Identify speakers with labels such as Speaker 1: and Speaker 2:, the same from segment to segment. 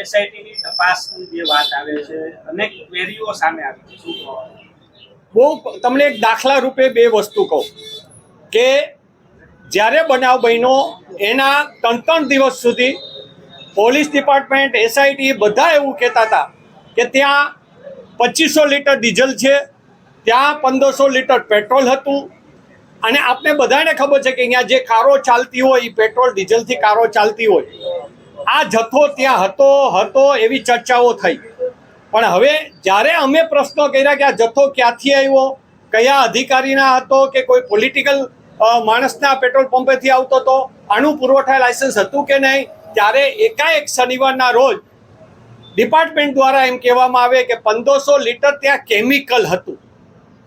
Speaker 1: એસઆઈટીની તપાસની જે વાત આવે છે, અનેક ક્વેરીઓ સામે આવી છે, શું કહો?
Speaker 2: બહુ તમને એક દાખલા રૂપે બે વસ્તુ કહું કે જ્યારે બનાવ બન્યો એના 3 દિવસ સુધી પોલીસ ડિપાર્ટમેન્ટ, એસઆઈટી બધા એવું કહેતા હતા કે ત્યાં 2500 લીટર ડીઝલ છે, ત્યાં 1500 લીટર પેટ્રોલ હતું. અને આપણે બધાને ખબર છે કે અહીંયા જે કારો ચાલતી હોય એ પેટ્રોલ ડીઝલથી કારો ચાલતી હોય. આ જથ્થો ત્યાં હતો એવી ચર્ચાઓ થઈ. પણ હવે જ્યારે અમે પ્રશ્નો કર્યા કે આ જથ્થો ક્યાંથી આવ્યો, કયા અધિકારીના હતો કે કોઈ પોલિટિકલ માણસના પેટ્રોલ પંપેથી આવતો હતો, આનું પુરવઠા લાયસન્સ હતું કે નહીં, ત્યારે એકાએક શનિવારના રોજ ડિપાર્ટમેન્ટ દ્વારા એમ કહેવામાં આવે કે 1500 લીટર ત્યાં કેમિકલ હતું.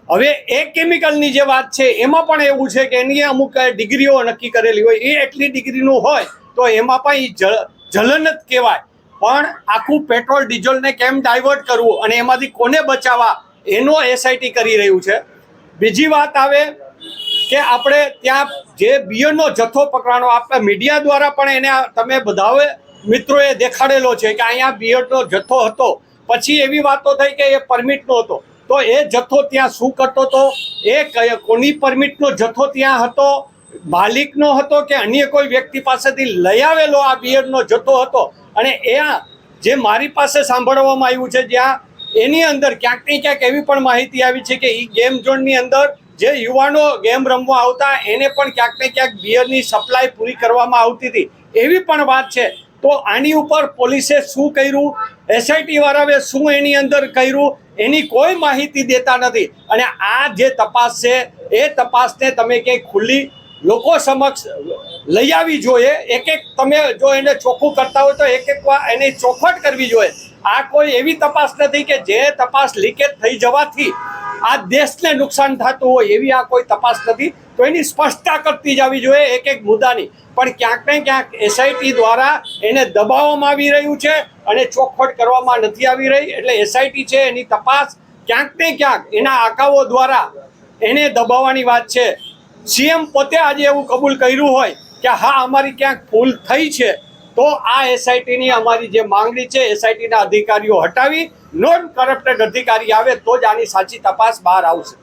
Speaker 2: હવે એ કેમિકલની જે વાત છે એમાં પણ એવું છે કે એની અમુક ડિગ્રીઓ નક્કી કરેલી હોય, એ એટલી ડિગ્રીનું હોય તો એમાં પણ જલન જ કહેવાય. પણ આખું પેટ્રોલ ડીઝલને કેમ ડાયવર્ટ કરવું અને એમાંથી કોને બચાવવા એનો એસઆઈટી કરી રહ્યું છે. બીજી વાત આવે કે આપણે ત્યાં જે બિયરનો જથ્થો પકડવાનો, આપણા મીડિયા દ્વારા પણ એને તમે બધાએ મિત્રોએ દેખાડેલો છે કે અહીંયા બિયરનો જથ્થો હતો. પછી એવી વાતો થઈ કે એ પરમિટનો હતો, તો એ જથ્થો ત્યાં શું કરતો હતો, એ કોની પરમિટનો જથ્થો ત્યાં હતો, માલિકનો હતો કે અન્ય કોઈ વ્યક્તિ પાસેથી લઈ આવેલો આ બિયરનો જથ્થો હતો. અને એ જે મારી પાસે સાંભળવામાં આવ્યું છે, જ્યાં એની અંદર ક્યાંક ને ક્યાંક એવી પણ માહિતી આવી છે કે એ ગેમ ઝોનની અંદર જે યુવાનો ગેમ રમવા આવતા એને પણ ક્યાંક ને ક્યાંક બિયરની સપ્લાય પૂરી કરવામાં આવતી હતી, એવી પણ વાત છે. તો આની ઉપર પોલીસે શું કર્યું, એસઆઈટી વાળાએ શું એની અંદર કર્યું, એની કોઈ માહિતી દેતા નથી. અને આ જે તપાસ છે એ તપાસને તમે ક્યાંય ખુલ્લી લોકો સમક્ષ લઈ આવી જોઈએ. એક તમે જો એને ચોખ્ખું કરતા હોય તો એક વાર એની ચોખવટ કરવી જોઈએ. આ કોઈ એવી તપાસ નથી કે જે તપાસ લીકેજ થઈ જવાથી આ દેશને નુકસાન થતું હોય, એવી આ કોઈ તપાસ નથી. તો એની સ્પષ્ટતા કરતી જવી જોઈએ એક મુદ્દાની. પણ ક્યાંક ને ક્યાંક એસઆઈટી દ્વારા એને દબાવવામાં આવી રહ્યું છે અને ચોખવટ કરવામાં નથી આવી રહી. એટલે એસઆઈટી છે એની તપાસ ક્યાંક ને ક્યાંક એના આકાઓ દ્વારા એને દબાવવાની વાત છે. સીએમ પોતે આજે એવું કબૂલ કર્યું હોય કે હા અમારી ક્યાંક ભૂલ થઈ છે, તો આ એસઆઈટીની અમારી જે માંગણી છે, એસઆઈટીના અધિકારીઓ હટાવી નોન કરપ્ટેડ અધિકારી આવે તો જ આની સાચી તપાસ બહાર આવશે.